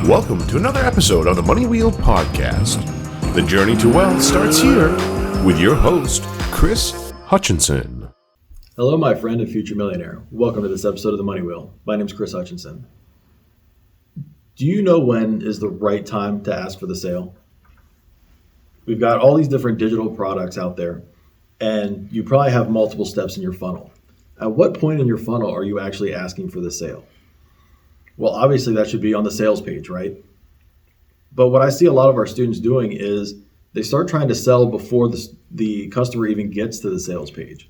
Welcome to another episode of the Money Wheel Podcast. The journey to wealth starts here with your host, Kris Hutchinson. Hello, my friend and future millionaire. Welcome to this episode of the Money Wheel. My name is Kris Hutchinson. Do you know when is the right time to ask for the sale? We've got all these different digital products out there, and you probably have multiple steps in your funnel. At what point in your funnel are you actually asking for the sale? Well, obviously that should be on the sales page, right? But what I see a lot of our students doing is they start trying to sell before the customer even gets to the sales page,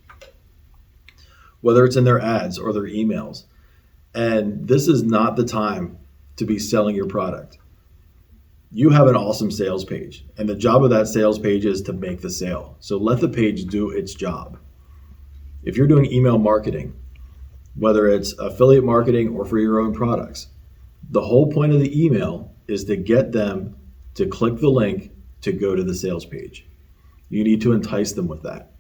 whether it's in their ads or their emails. And this is not the time to be selling your product. You have an awesome sales page, and the job of that sales page is to make the sale. So let the page do its job. If you're doing email marketing, whether it's affiliate marketing or for your own products, the whole point of the email is to get them to click the link to go to the sales page. You need to entice them with that.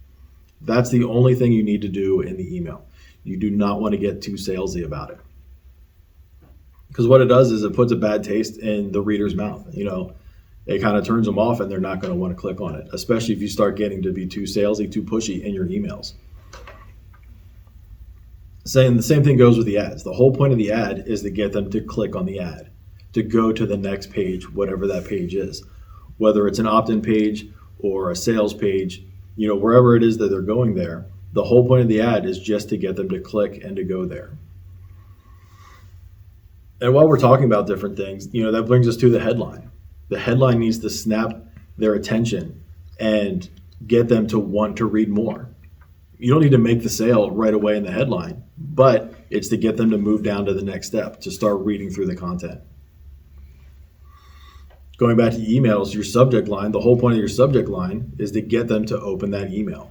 That's the only thing you need to do in the email. You do not want to get too salesy about it. Because what it does is it puts a bad taste in the reader's mouth. It kind of turns them off and they're not going to want to click on it, especially if you start getting to be too salesy, too pushy in your emails. The same thing goes with the ads. The whole point of the ad is to get them to click on the ad, to go to the next page, whatever that page is. Whether it's an opt-in page or a sales page, wherever it is that they're going there, the whole point of the ad is just to get them to click and to go there. And while we're talking about different things, that brings us to the headline. The headline needs to snap their attention and get them to want to read more. You don't need to make the sale right away in the headline, but it's to get them to move down to the next step, to start reading through the content. Going back to emails, your subject line, the whole point of your subject line is to get them to open that email.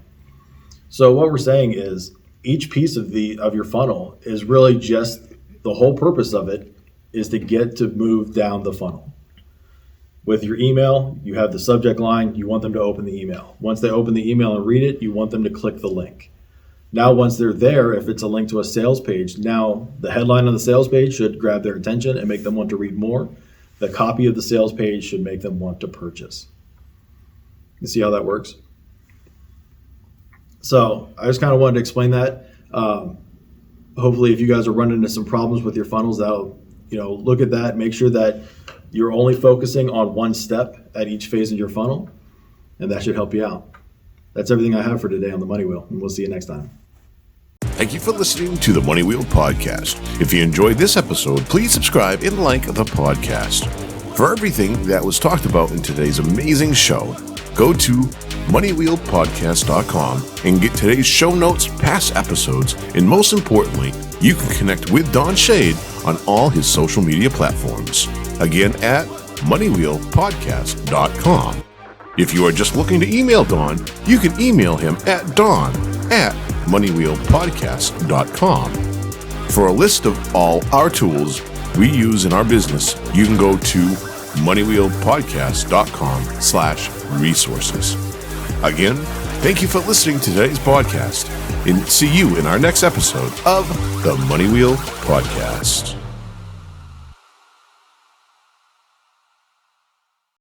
So what we're saying is each piece of your funnel is really just, the whole purpose of it is to get to move down the funnel. With your email, you have the subject line, you want them to open the email. Once they open the email and read it, you want them to click the link. Now, once they're there, if it's a link to a sales page, now the headline on the sales page should grab their attention and make them want to read more. The copy of the sales page should make them want to purchase. You see how that works? So I just kind of wanted to explain that. Hopefully, if you guys are running into some problems with your funnels, that'll, look at that, make sure that you're only focusing on one step at each phase of your funnel, and that should help you out. That's everything I have for today on the Money Wheel, and we'll see you next time. Thank you for listening to the Money Wheel Podcast. If you enjoyed this episode, please subscribe and like the podcast. For everything that was talked about in today's amazing show, go to moneywheelpodcast.com and get today's show notes, past episodes, and most importantly, you can connect with Don Shade on all his social media platforms. Again, at moneywheelpodcast.com. If you are just looking to email Don, you can email him at don@moneywheelpodcast.com. For a list of all our tools we use in our business, you can go to moneywheelpodcast.com/resources. Again, thank you for listening to today's podcast, and see you in our next episode of the Money Wheel Podcast.